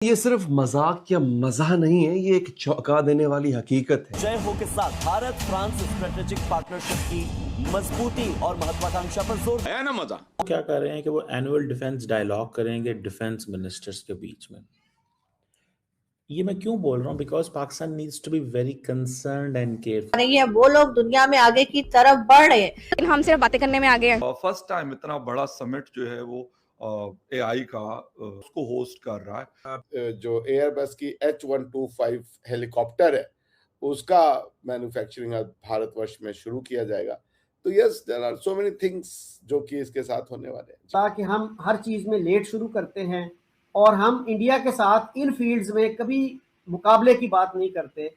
ये सिर्फ मजाक या मज़ाह नहीं है, ये एक चौंका देने वाली हकीकत है। जय हो के साथ भारत फ्रांस स्ट्रेटेजिक पार्टनरशिप की मजबूती और महत्वाकांक्षा पर जोर है ना मजा। क्या कर रहे हैं कि वो एनुअल डिफेंस डायलॉग करेंगे डिफेंस मिनिस्टर्स के बीच में। ये मैं क्यों बोल रहा हूँ, because Pakistan needs to be very concerned and careful. नहीं है, वो लोग दुनिया में आगे की तरफ बढ़ रहे हैं, लेकिन हम सिर्फ बातें करने में आगे हैं। फर्स्ट टाइम इतना बड़ा समिट जो है वो एआई का उसको होस्ट कर रहा है। जो एयरबस की H125 हेलीकॉप्टर है उसका मैन्युफैक्चरिंग भारतवर्ष में शुरू किया जाएगा। तो yes, there are so many things जो कि इसके साथ होने वाले हैं। ताकि हम हर चीज में लेट शुरू करते हैं और हम इंडिया के साथ इन फील्ड्स में कभी मुकाबले की बात नहीं करते,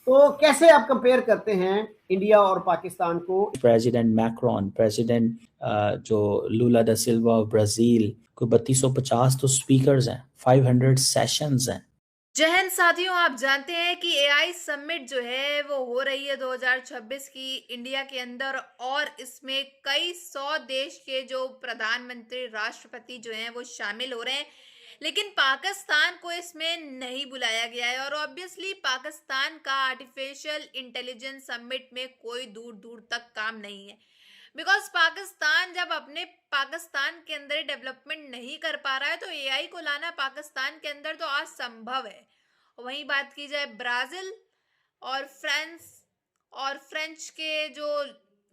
तो कैसे आप कंपेयर करते हैं इंडिया और पाकिस्तान को? प्रेसिडेंट मैक्रोन, प्रेसिडेंट जो लूला दा सिल्वा ऑफ ब्राजील, कोई 3250 तो स्पीकर्स हैं, 500 सेशंस हैं। जहन साथियों, आप जानते हैं कि एआई समिट जो है वो हो रही है 2026 की इंडिया के अंदर, और इसमें कई 100 देश के जो प्रधानमंत्री, राष्ट्रपति जो हैं वो शामिल हो रहे हैं, लेकिन पाकिस्तान को इसमें नहीं बुलाया गया है। और ऑब्वियसली पाकिस्तान का आर्टिफिशियल इंटेलिजेंस समिट में कोई दूर दूर तक काम नहीं है, बिकॉज पाकिस्तान जब अपने पाकिस्तान के अंदर डेवलपमेंट नहीं कर पा रहा है तो एआई को लाना पाकिस्तान के अंदर तो असंभव है। वहीं बात की जाए ब्राजील और फ्रेंच के जो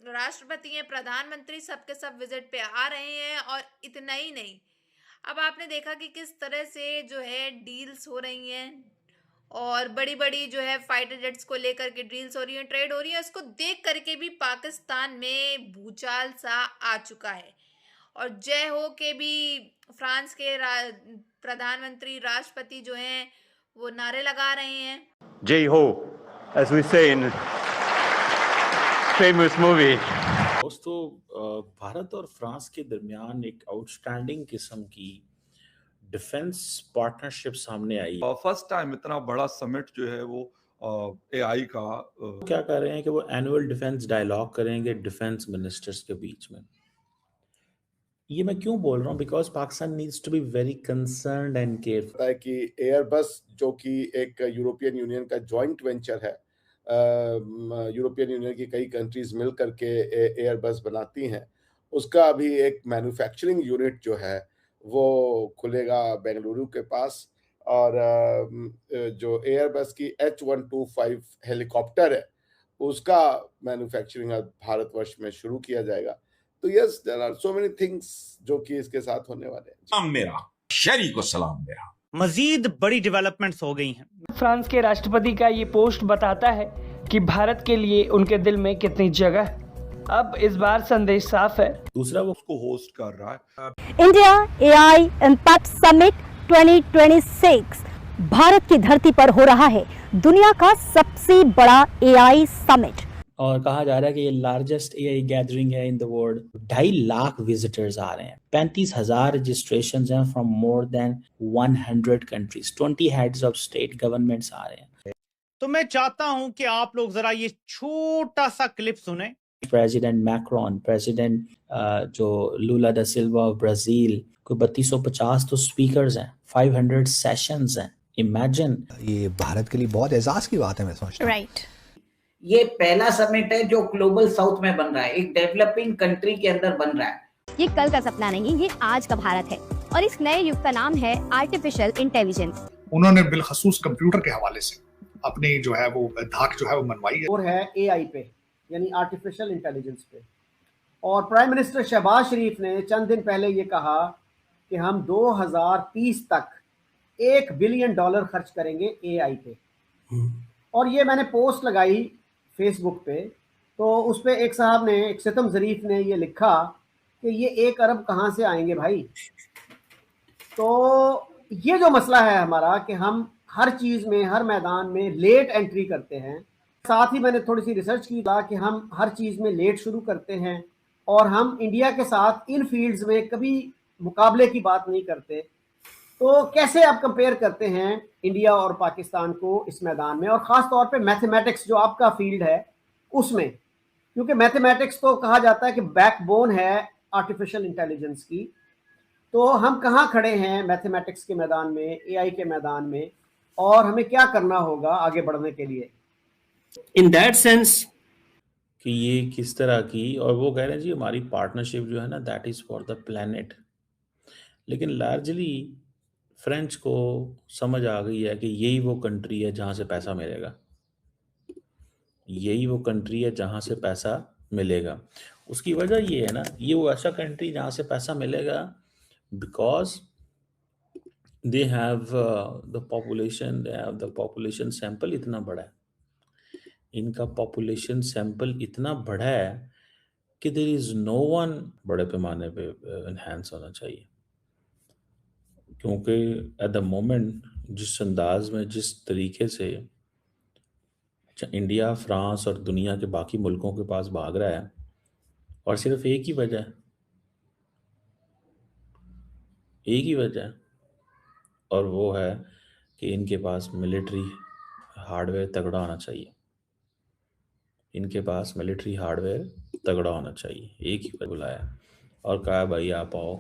राष्ट्रपति हैं, प्रधानमंत्री, सबके सब विजिट पे आ रहे हैं। और इतना ही नहीं, अब आपने देखा कि किस तरह से जो है डील्स हो रही हैं, और बड़ी बड़ी जो है फाइटर जेट्स को लेकर के डील्स हो रही हैं, ट्रेड हो रही है। इसको देख करके भी पाकिस्तान में भूचाल सा आ चुका है। और जय हो के भी फ्रांस के प्रधानमंत्री, राष्ट्रपति जो हैं वो नारे लगा रहे हैं, जय हो, as we say in famous movie। दोस्तों, भारत और फ्रांस के दरमियान एक आउटस्टैंडिंग किस्म की डिफेंस पार्टनरशिप सामने आई। फर्स्ट टाइम इतना बड़ा समिट जो है वो एआई का क्या कर रहे हैं कि वो एनुअल डिफेंस डायलॉग करेंगे डिफेंस मिनिस्टर्स के बीच में। ये मैं क्यों बोल रहा हूँ, because Pakistan needs to be very concerned and careful. है कि एयरबस जो कि एक यूरोपियन यूनियन का जॉइंट वेंचर है, यूरोपियन यूनियन की कई कंट्रीज मिल करके एयरबस बनाती हैं, उसका अभी एक मैन्युफैक्चरिंग यूनिट जो है वो खुलेगा बेंगलुरु के पास। और जो एयरबस की H125 हेलीकॉप्टर है उसका मैन्युफैक्चरिंग भारतवर्ष में शुरू किया जाएगा। तो yes, there are so many things जो कि इसके साथ होने वाले हैं। मेरा शरी को सलाम मेरा। मजीद बड़ी डेवलपमेंट्स हो गई हैं। फ्रांस के राष्ट्रपति का ये पोस्ट बताता है कि भारत के लिए उनके दिल में कितनी जगह है। अब इस बार संदेश साफ है। दूसरा वो उसको होस्ट कर रहा है। India AI impact summit 2026 Bharat की धरती पर हो रहा है दुनिया का सबसे बड़ा एआई समिट, और कहा जा रहा है कि ये लार्जेस्ट एआई गैदरिंग है in the world. 2.5 lakh visitors आ रहे हैं, 35,000 रजिस्ट्रेशंस हैं from more than 100 countries, 20 heads of state governments आ रहे हैं। तो मैं चाहता हूं कि आप लोग जरा ये छोटा सा क्लिप सुने। प्रेसिडेंट मैक्रोन, प्रेसिडेंट जो लूला दा सिल्वा ऑफ ब्राजील, कोई 3250 तो स्पीकर्स हैं, 500 सेशंस हैं। इमेजिन, ये भारत के लिए बहुत एजाज की बात है, मैं समझता हूं। राइट। ये पहला समिट है जो ग्लोबल साउथ में बन रहा है, एक डेवलपिंग कंट्री के अंदर बन रहा है। ये कल का सपना नहीं, ये आज का भारत है, और इस नए युग का नाम है आर्टिफिशियल इंटेलिजेंस। उन्होंने बिलखसूस कंप्यूटर के हवाले से अपनी जो है वो धाक जो है वो मनवाई है। और है एआई पे, यानी आर्टिफिशियल इंटेलिजेंस पे। और प्राइम मिनिस्टर शहबाज शरीफ ने चंद दिन पहले ये कहा कि हम 2030 तक $1 बिलियन खर्च करेंगे एआई पे। और ये मैंने पोस्ट लगाई फेसबुक पे, तो उस पे एक साहब ने, एक सितम ज़रीफ ने ये लिखा कि ये 1 अरब कहाँ से आएंगे भाई। तो ये जो मसला है हमारा कि हम हर चीज़ में, हर मैदान में लेट एंट्री करते हैं। साथ ही मैंने थोड़ी सी रिसर्च की कि हम हर चीज़ में लेट शुरू करते हैं और हम इंडिया के साथ इन फील्ड्स में कभी मुकाबले की बात नहीं करते, तो कैसे आप कंपेयर करते हैं इंडिया और पाकिस्तान को इस मैदान में, और ख़ास तौर पे मैथमेटिक्स जो आपका फील्ड है उसमें, क्योंकि मैथमेटिक्स तो कहा जाता है कि बैकबोन है आर्टिफिशियल इंटेलिजेंस की। तो हम कहाँ खड़े हैं मैथमेटिक्स के मैदान में, एआई के मैदान में, और हमें क्या करना होगा आगे बढ़ने के लिए? इन दैट सेंस कि ये किस तरह की, और वो कह रहे हैं जी हमारी पार्टनरशिप जो है ना that is for the planet, लेकिन लार्जली फ्रेंच को समझ आ गई है कि यही वो कंट्री है जहाँ से पैसा मिलेगा, यही वो कंट्री है जहाँ से पैसा मिलेगा। उसकी वजह ये है ना, ये वो ऐसा कंट्री जहाँ से पैसा मिलेगा because they have the population sample इतना बड़ा है, इनका पॉपुलेशन सैंपल इतना बड़ा है कि देयर इज़ नो वन बड़े पैमाने पे एनहांस होना चाहिए, क्योंकि एट द मोमेंट जिस अंदाज में, जिस तरीके से इंडिया, फ्रांस और दुनिया के बाकी मुल्कों के पास भाग रहा है, और सिर्फ एक ही वजह है, और वो है कि इनके पास मिलिट्री हार्डवेयर तगड़ा होना चाहिए, इनके पास मिलिट्री हार्डवेयर तगड़ा होना चाहिए। एक ही वजह बुलाया और कहा भाई आप आओ,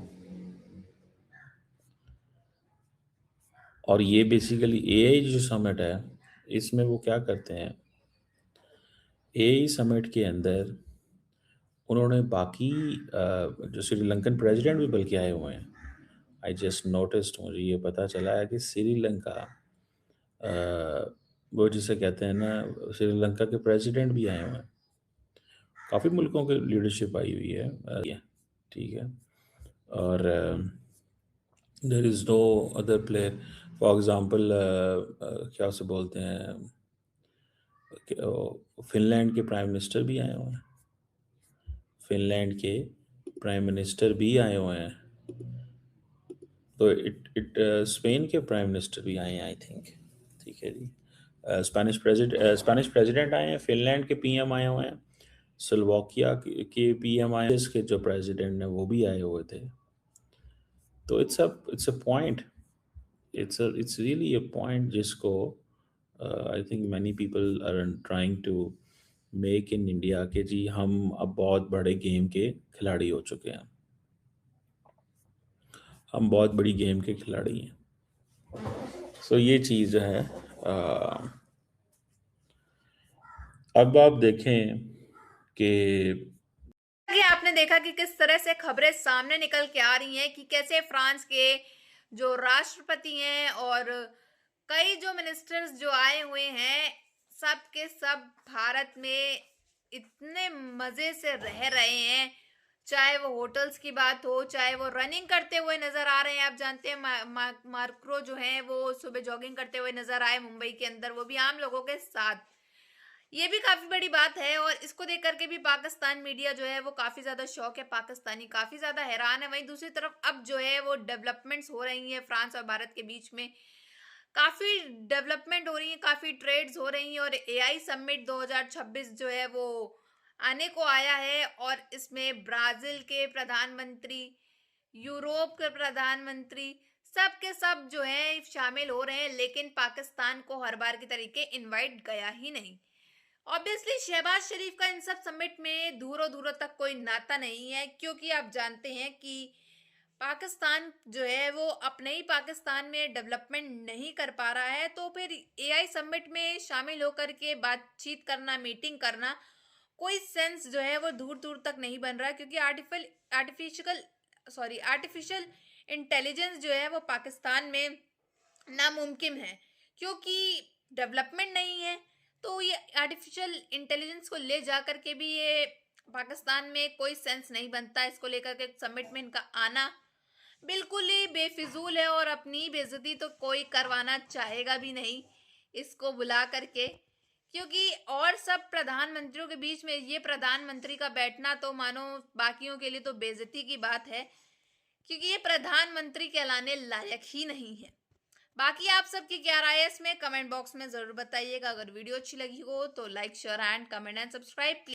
और ये बेसिकली एआई जो समिट है इसमें वो क्या करते हैं, एआई समिट के अंदर उन्होंने बाकी जो श्रीलंकन प्रेसिडेंट भी बल्कि आए हुए हैं। आई जस्ट नोटिस्ड, मुझे ये पता चला है कि श्रीलंका वो जिसे कहते हैं ना, श्रीलंका के प्रेसिडेंट भी आए हुए हैं, काफ़ी मुल्कों की लीडरशिप आई हुई है, ठीक है, और there is no other player, for example क्या उसे बोलते हैं, फिनलैंड के प्राइम मिनिस्टर भी आए हुए हैं, फिनलैंड के प्राइम मिनिस्टर भी आए हुए हैं, तो स्पेन के प्राइम मिनिस्टर भी आए हैं आई थिंक, ठीक है जी, स्पेनिश प्रेसिडेंट आए हैं, फिनलैंड के पीएम आए हुए हैं, स्लोवाकिया के पीएम आए, इसके जो प्रेसिडेंट हैं वो भी आए हुए थे। तो it's a point, it's really a point जिसको I think many people are trying to make in India के जी हम अब बहुत बड़े गेम के खिलाड़ी हो चुके हैं, हम बहुत बड़ी गेम के खिलाड़ी हैं। सो ये चीज़ है। अब आप देखें कि आपने देखा कि किस तरह से खबरें सामने निकल के आ रही हैं कि कैसे फ्रांस के जो राष्ट्रपति हैं और कई जो मिनिस्टर्स जो आए हुए हैं, सब के सब भारत में इतने मजे से रह रहे हैं, चाहे वो होटल्स की बात हो, चाहे वो रनिंग करते हुए नजर आ रहे हैं। आप जानते हैं मार्क्रो जो हैं वो सुबह जॉगिंग करते हुए नजर आए मुंबई के अंदर, वो भी आम लोगों के साथ। ये भी काफी बड़ी बात है और इसको देख करके भी पाकिस्तान मीडिया जो है वो काफी ज्यादा शौक है, पाकिस्तानी काफी ज्यादा हैरान है। वहीं दूसरी तरफ अब जो है वो डेवलपमेंट्स हो रही हैं फ्रांस और भारत के बीच में, काफी डेवलपमेंट हो रही है, काफी ट्रेड्स हो रही हैं, और एआई समिट 2026 जो है वो आने को आया है, और इसमें ब्राजील के प्रधानमंत्री, यूरोप के प्रधानमंत्री, सब के सब जो है शामिल हो रहे हैं, लेकिन पाकिस्तान को हर बार की तरीके इनवाइट गया ही नहीं। ऑब्वियसली शहबाज शरीफ का इन सब समिट में दूरों दूरों तक कोई नाता नहीं है, क्योंकि आप जानते हैं कि पाकिस्तान जो है वो अपने ही पाकिस्तान में डेवलपमेंट नहीं कर पा रहा है, तो फिर एआई समिट में शामिल होकर के बातचीत करना, मीटिंग करना, कोई सेंस जो है वो दूर दूर तक नहीं बन रहा, क्योंकि आर्टिफिशियल इंटेलिजेंस जो है वो पाकिस्तान में नामुमकिन है, क्योंकि डेवलपमेंट नहीं है। तो ये आर्टिफिशियल इंटेलिजेंस को ले जा करके भी ये पाकिस्तान में कोई सेंस नहीं बनता, इसको लेकर के समिट में इनका आना बिल्कुल ही बेफिजूल है, और अपनी बेइज्जती तो कोई करवाना चाहेगा भी नहीं इसको बुला करके, क्योंकि और सब प्रधानमंत्रियों के बीच में ये प्रधानमंत्री का बैठना तो मानो बाकियों के लिए तो बेइज्जती की बात है, क्योंकि ये प्रधानमंत्री कहलाने लायक ही नहीं है। बाकी आप सबकी क्या राय है इसमें कमेंट बॉक्स में जरूर बताइएगा। अगर वीडियो अच्छी लगी हो तो like, share and comment and subscribe.